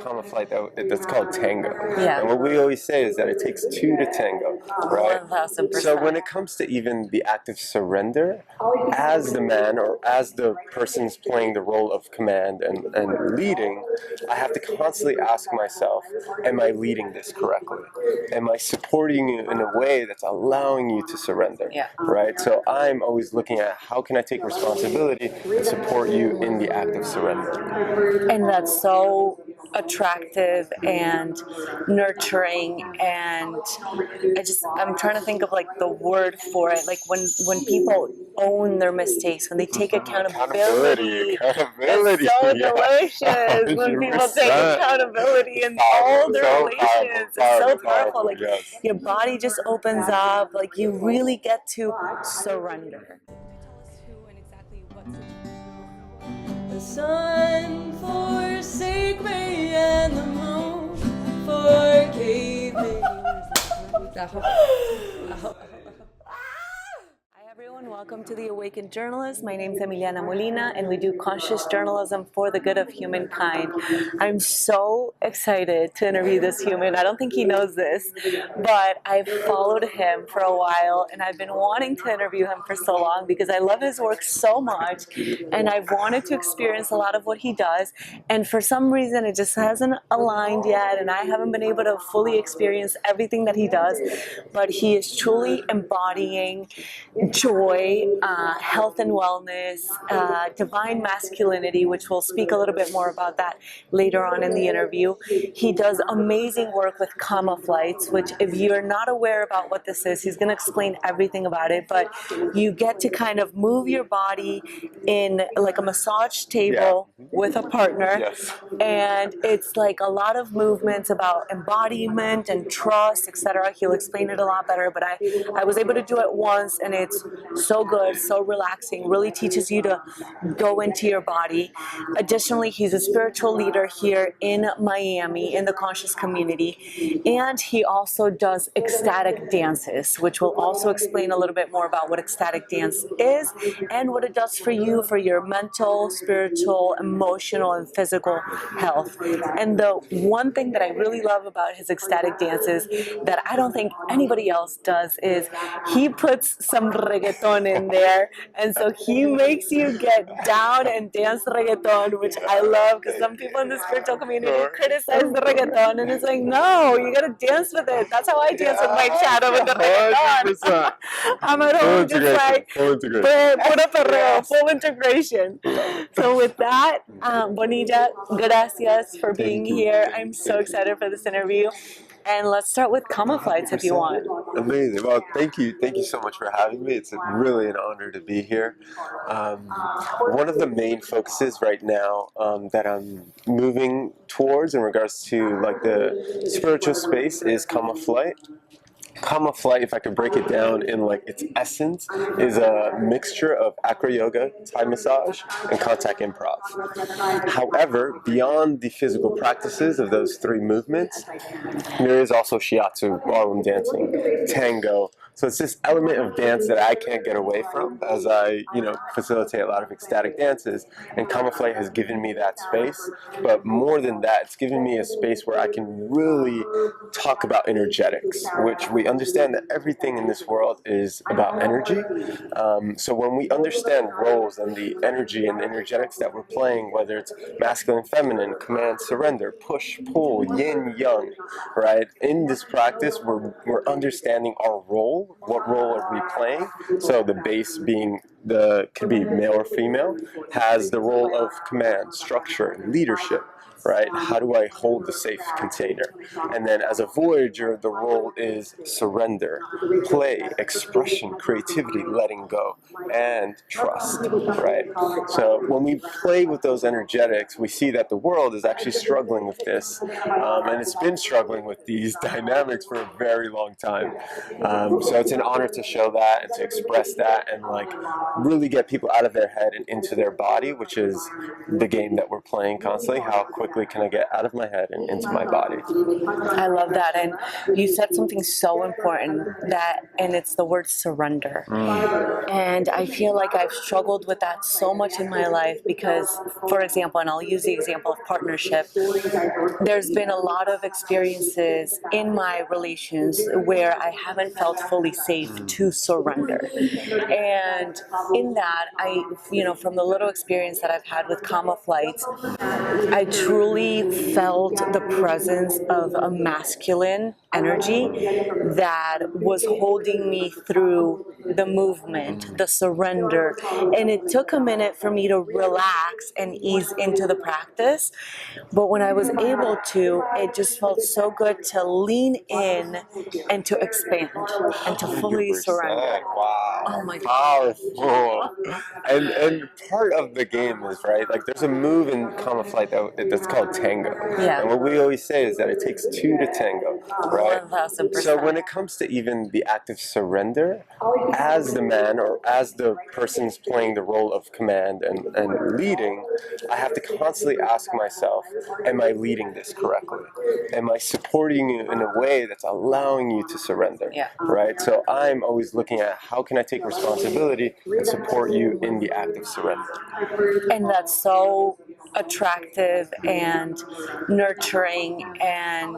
common flight that's called tango. Yeah. And what we always say is that it takes two to tango, right? 1000%. So when it comes to even the act of surrender, as the man or as the person's playing the role of command and leading, I have to constantly ask myself, am I leading this correctly? Am I supporting you in a way that's allowing you to surrender? Yeah. Right? So I'm always looking at how can I take responsibility and support you in the act of surrender. And that's so attractive and nurturing, and I'm trying to think of like the word for it, like when people own their mistakes, when they take accountability. Accountability. It's so Yeah. delicious when people take 100%. accountability in all their So relations. powerful, It's so powerful, powerful. Like yes. your body just opens up, like you really get to surrender. The sun forsake me and the moon forgave me. Hi everyone, welcome to The Awakened Journalist. My name is Emiliana Molina and we do conscious journalism for the good of humankind. I'm so excited to interview this human. I don't think he knows this, but I've followed him for a while and I've been wanting to interview him for so long because I love his work so much and I've wanted to experience a lot of what he does, and for some reason it just hasn't aligned yet and I haven't been able to fully experience everything that he does, but he is truly embodying joy, health and wellness, divine masculinity, which we'll speak a little bit more about that later on in the interview. He does amazing work with Kama flights, which if you're not aware about what this is, he's going to explain everything about it, but you get to kind of move your body in like a massage table with a partner. Yes. And it's like a lot of movements about embodiment and trust, etc. He'll explain it a lot better, but I was able to do it once and it's so good, so relaxing, really teaches you to go into your body. Additionally, he's a spiritual leader here in Miami in the conscious community, and he also does ecstatic dances, which will also explain a little bit more about what ecstatic dance is and what it does for you, for your mental, spiritual, emotional, and physical health. And the one thing that I really love about his ecstatic dances that I don't think anybody else does is he puts some reggaeton in there, and so he makes you get down and dance reggaeton, which I love because some people in the spiritual community criticize the reggaeton, and it's like, no, you gotta dance with it. That's how I dance with my shadow with the reggaeton. I'm at home just like puro perreo, full integration. So with that, Bonilla, gracias for being here. I'm so excited for this interview. And let's start with Kama flights if you want. Amazing. Well, thank you so much for having me. It's really an honor to be here. One of the main focuses right now that I'm moving towards in regards to like the spiritual space is Kama flight. Kama flight, if I could break it down in like its essence, is a mixture of acro yoga, Thai massage, and contact improv. However, beyond the physical practices of those three movements, there is also shiatsu, ballroom dancing, tango. So it's this element of dance that I can't get away from as I, facilitate a lot of ecstatic dances. And Kama flight has given me that space. But more than that, it's given me a space where I can really talk about energetics, which we understand that everything in this world is about energy. So when we understand roles and the energy and the energetics that we're playing, whether it's masculine, feminine, command, surrender, push, pull, yin, yang, right? In this practice, we're understanding our role. What role are we playing? So the base being could be male or female, has the role of command, structure, leadership. Right? How do I hold the safe container? And then as a voyager, the role is surrender, play, expression, creativity, letting go, and trust, right? So when we play with those energetics, we see that the world is actually struggling with this, and it's been struggling with these dynamics for a very long time. So So it's an honor to show that and to express that and like really get people out of their head and into their body, which is the game that we're playing constantly. How quickly can I get out of my head and into my body? I love that. And you said something so important and it's the word surrender. And I feel like I've struggled with that so much in my life because, for example, and I'll use the example of partnership, there's been a lot of experiences in my relations where I haven't felt fully safe to surrender. And in that, from the little experience that I've had with Kama flights, I truly felt the presence of a masculine energy that was holding me through the movement, the surrender. And it took a minute for me to relax and ease into the practice. But when I was able to, it just felt so good to lean in and to expand and to fully surrender. Wow. Oh my God. Powerful. And part of the game is, right, like there's a move in Kama Flight that's called tango. Yeah. And what we always say is that it takes two to tango, right? 1000%. So when it comes to even the act of surrender, as the man or as the person's playing the role of command and leading, I have to constantly ask myself, am I leading this correctly? Am I supporting you in a way that's allowing you to surrender? Yeah. Right? So I'm always looking at how can I take responsibility and support you in the act of surrender. And that's so attractive and nurturing, and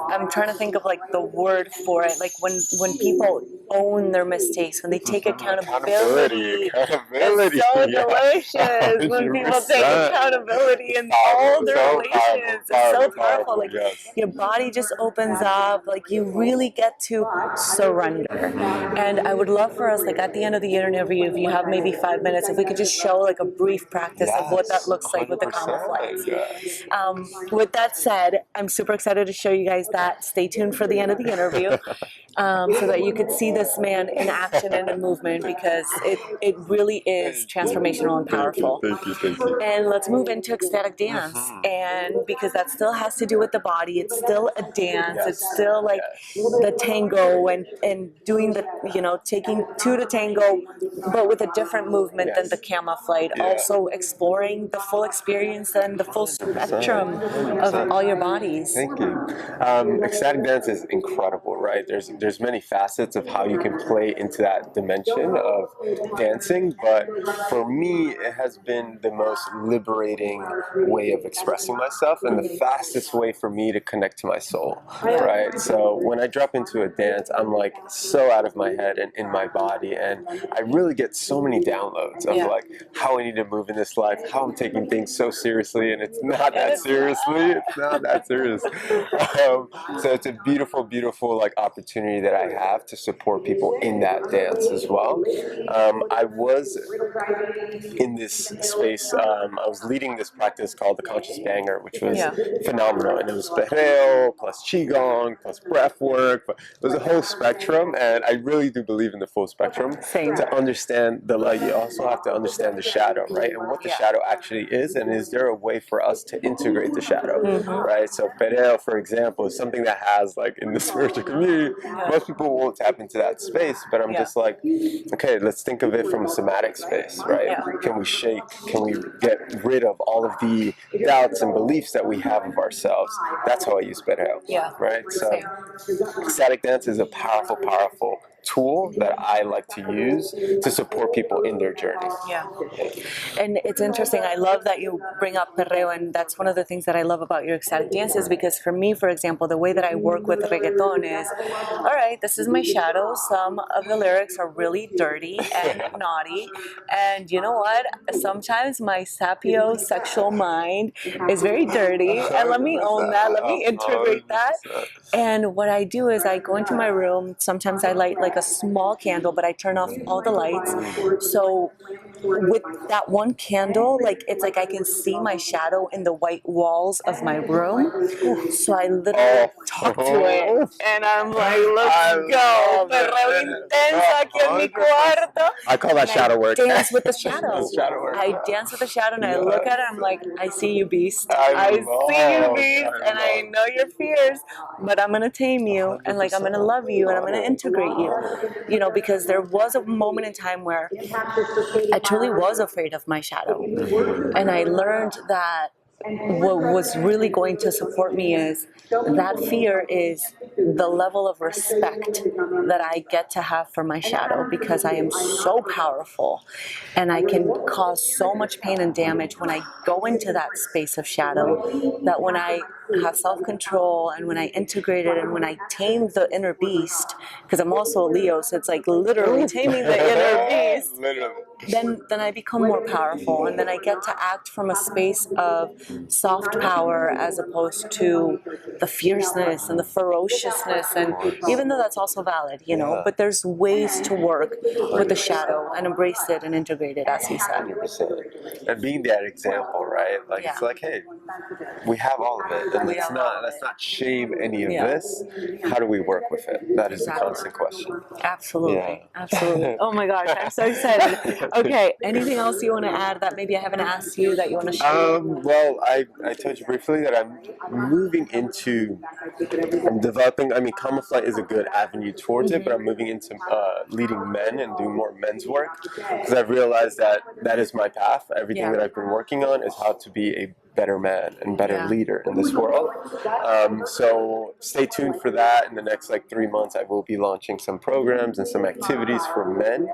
I'm trying to think of like the word for it, like when people own their mistakes, when they take accountability. It's so delicious when people take accountability in all their relations. It's so powerful. Like your body just opens up, like you really get to surrender. And I would love for us, like at the end of the interview, if you have maybe 5 minutes, if we could just show like a brief practice of what that looks like with the Kama flights. With that said, I'm super excited to show you guys that. Stay tuned for the end of the interview so that you could see this man in action and in movement, because it really is transformational and powerful. Thank you. And let's move into ecstatic dance. And because that still has to do with the body, it's still a dance. It's still like the tango and doing the, taking two to tango, but with a different movement than the Kama flight. Also exploring the full experience and the full spectrum of all your bodies. Thank you. Ecstatic dance is incredible, right? There's many facets of how you can play into that dimension of dancing, but for me, it has been the most liberating way of expressing myself and the fastest way for me to connect to my soul, right? So when I drop into a dance, I'm like so out of my head and in my body, and I really get so many downloads of like how I need to move in this life, how I'm taking things so seriously, and it's not that seriously. It's not that serious. So it's a beautiful, beautiful like opportunity that I have to support people in that dance as well. I was in this space. I was leading this practice called the Conscious Banger, which was phenomenal, and it was perreo plus qigong plus breath work. But it was a whole spectrum, and I really do believe in the full spectrum. Same. To understand the light, you also have to understand the shadow, right? And what the shadow actually is, and is there a way for us to integrate the shadow, right? So perreo, for example, is something that has like in the spiritual community, most people won't tap into that space, but I'm just like, okay, let's think of it from a somatic space, right? Can we shake? Can we get rid of all of the doubts and beliefs that we have of ourselves? That's how I use perreo, right? So ecstatic dance is a powerful, powerful tool that I like to use to support people in their journey. And it's interesting. I love that you bring up perreo, and that's one of the things that I love about your ecstatic dances, because for me, for example, the way that I work with reggaeton is, all right, this is my shadow. Some of the lyrics are really dirty and naughty, and you know what? Sometimes my sapiosexual mind is very dirty, and let me own that. Let me integrate that. And what I do is I go into my room. Sometimes I light like a small candle, but I turn off all the lights. So with that one candle, like it's like I can see my shadow in the white walls of my room. So I literally talk to it, and I'm like, let's go, perreo intensa aquí en mi cuarto. I call that shadow work. Dance with the shadow. That's shadow work. I dance with the shadow, and I look at it. I'm like, I see you, beast. I see you, beast, and I know your fears, but I'm gonna tame you, and like I'm gonna love you, and I'm gonna integrate you. You know, because there was a moment in time where I truly was afraid of my shadow, and I learned that what was really going to support me is that fear is the level of respect that I get to have for my shadow, because I am so powerful and I can cause so much pain and damage when I go into that space of shadow, that when I have self-control and when I integrate it and when I tame the inner beast, because I'm also a Leo, so it's like literally taming the inner beast, then I become more powerful, and then I get to act from a space of soft power as opposed to the fierceness and the ferociousness. And even though that's also valid, you know, but there's ways to work with the shadow and embrace it and integrate it, as he said. 100%. And being that example, right? Like it's like, hey, we have all of it, and let's not shame any of this. How do we work with it? That is the constant question. Absolutely, absolutely. Oh my gosh, I'm so excited. Okay, anything else you want to add that maybe I haven't asked you that you want to share? Well, I told you briefly that I'm developing. I mean, Common Flight is a good avenue towards it, but I'm moving into leading men and doing more men's work, because I've realized that that is my path. Everything that I've been working on is how to be a better man and better leader in this world. So stay tuned for that. In the next 3 months, I will be launching some programs and some activities for men.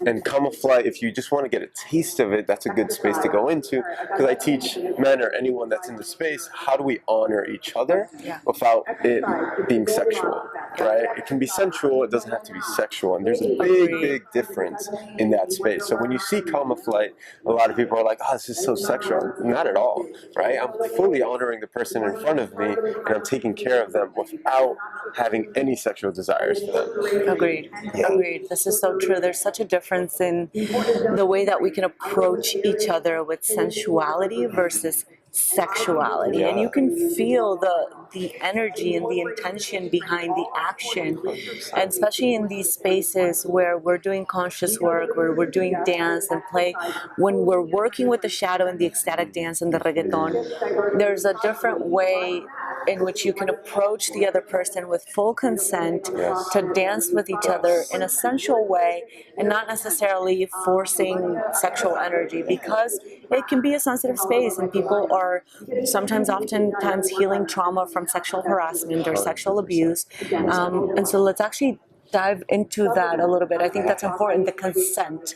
And Common Flight, if you just want to get a taste of it, that's a good space to go into, because I teach men or anyone that's in the space, how do we honor each other without it being sexual, right? It can be sensual, it doesn't have to be sexual, and there's a big difference in that space. So when you see Common Flight, a lot of people are like, oh, this is so sexual. Not at all, right? I'm fully honoring the person in front of me, and I'm taking care of them without having any sexual desires for them. Agreed. This is so true. There's such a difference in the way that we can approach each other with sensuality versus sexuality, and you can feel the energy and the intention behind the action, and especially in these spaces where we're doing conscious work, where we're doing dance and play, when we're working with the shadow and the ecstatic dance and the reggaeton, there's a different way in which you can approach the other person with full consent to dance with each other in a sensual way, and not necessarily forcing sexual energy, because it can be a sensitive space and people are oftentimes healing trauma from sexual harassment or sexual abuse. And so let's actually dive into that a little bit. I think that's important, the consent.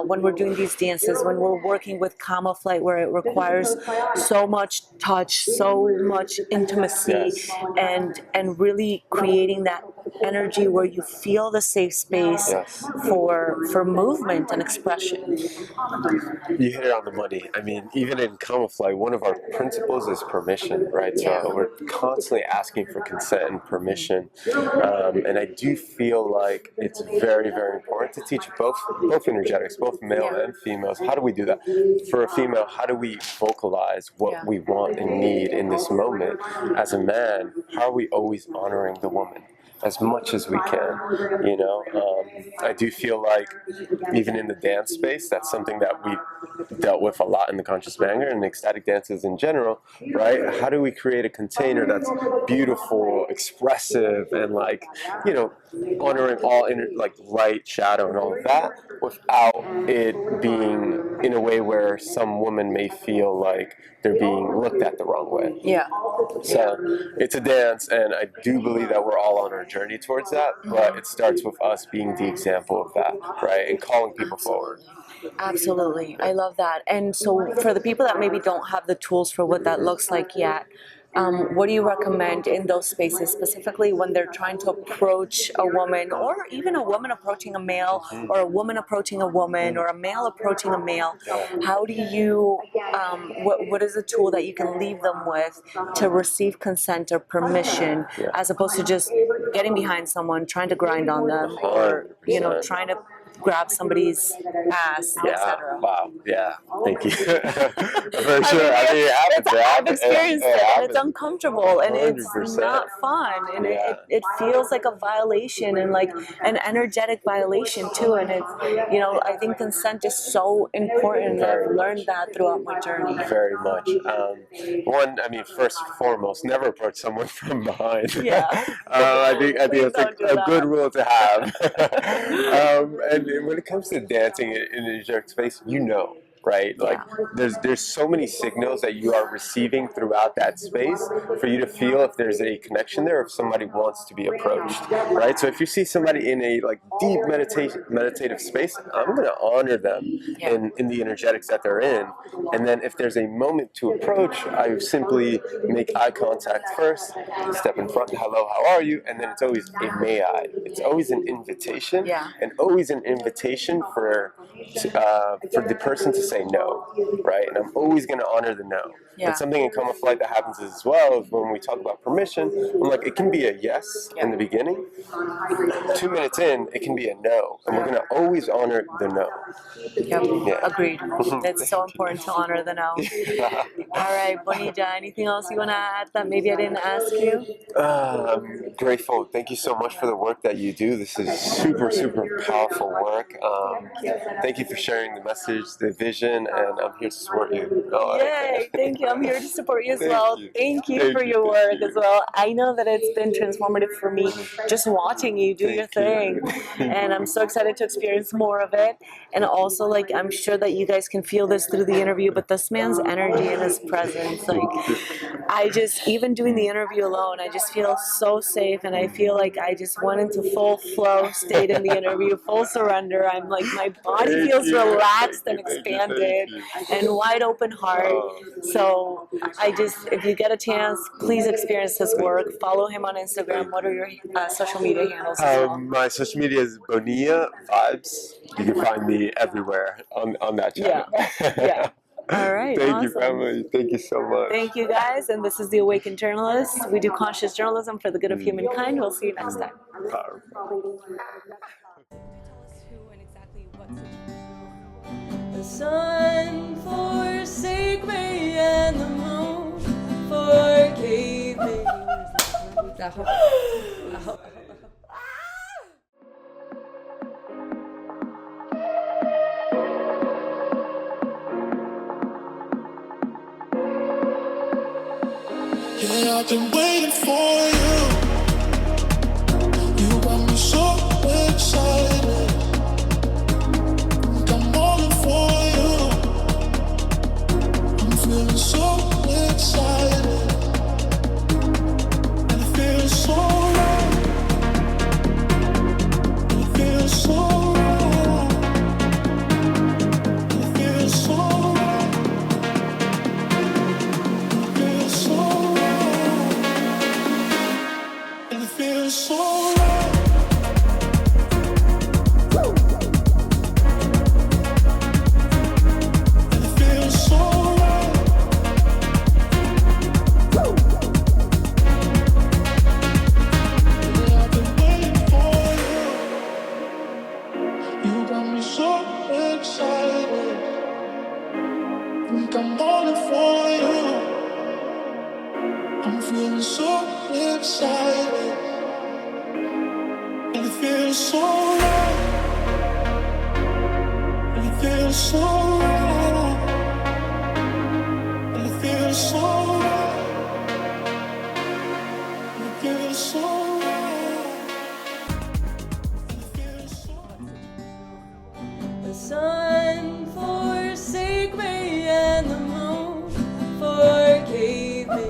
When we're doing these dances, when we're working with Common Flight, where it requires so much touch, so much intimacy, and really creating that energy where you feel the safe space for movement and expression. You hit it on the money. I mean, even in Common Flight, one of our principles is permission, right? So we're constantly asking for consent and permission, and I do feel like it's very important to teach both energetics, both male and females. How do we do that? For a female, how do we vocalize what we want and need in this moment? As a man, how are we always honoring the woman as much as we can, you know? I do feel like even in the dance space, that's something that we dealt with a lot in the conscious banger and ecstatic dances in general, right? How do we create a container that's beautiful, expressive, and honoring all light, shadow, and all of that, without it being in a way where some woman may feel like they're being looked at the wrong way. So it's a dance, and I do believe that we're all on our journey towards that, but it starts with us being the example of that, right? And calling people forward. Absolutely. I love that. And so for the people that maybe don't have the tools for what that looks like yet, what do you recommend in those spaces, specifically when they're trying to approach a woman, or even a woman approaching a male, or a woman approaching a woman, or a male approaching a male? How do you, what is the tool that you can leave them with to receive consent or permission, as opposed to just getting behind someone, trying to grind on them, or, trying to grab somebody's ass, Yeah. etc. Wow. Yeah. Thank you. For I sure. mean, I mean, it happens. I've experienced it, and it's uncomfortable, and it's 100%. not fun, and Yeah. it feels like a violation, and like an energetic violation too. And it's, you know, I think consent is so important, and I've learned that throughout my journey. Very much. One, I mean, first and foremost, never approach someone from behind. Yeah. I think Please it's don't do a that. good rule to have. And when it comes to dancing in an energetic space, you know, right? Like there's so many signals that you are receiving throughout that space for you to feel if there's a connection there, or if somebody wants to be approached, right? So if you see somebody in a like deep meditative space, I'm gonna honor them in the energetics that they're in. And then if there's a moment to approach, I simply make eye contact first, step in front, hello, how are you? And then it's always a may I. It's always an invitation, and always an invitation for the person to say no, right? And I'm always going to honor the no. And something in Coma Flight that happens as well is when we talk about permission, I'm like, it can be a yes in the beginning. 2 minutes in, it can be a no. And we're going to always honor the no. Agreed. It's so important to honor the no. All right, Bonilla, anything else you want to add that maybe I didn't ask you? I'm grateful. Thank you so much for the work that you do. This is super, super powerful work. Thank you for sharing the message, the vision, and I'm here to support you. Yay, thank you. I'm here to support you as well. Thank you for your work as well. I know that it's been transformative for me just watching you do your thing. And I'm so excited to experience more of it. And also, like, I'm sure that you guys can feel this through the interview, but this man's energy and his presence, like, I just, even doing the interview alone, I just feel so safe, and I feel like I just went into full flow state in the interview, full surrender. I'm like, my body feels relaxed and expanded and wide open heart. So I just, if you get a chance, please experience his work. Follow him on Instagram. What are your social media handles as well? My social media is Bonilla Vibes. You can find me everywhere on that channel. All right. Thank you, family. Thank you so much. Thank you, guys. And this is The Awakened Journalist. We do conscious journalism for the good of humankind. We'll see you next time. The sun forsake me and the moon forgave me. Yeah, I've been waiting for you. You got me so excited. I'm falling for you. I'm feeling so excited. And it feels so right. And it feels so right. And it feels so right. And it feels so right. And it feels so right. And it feels so right. Yeah, I've been waiting for you. You got me so excited. Think I'm falling for you. I'm feeling so excited. And it feels so right. And it feels so right. And it feels so right. And it feels so right. And it feels so right. The sun forsake me and the moon forgave me.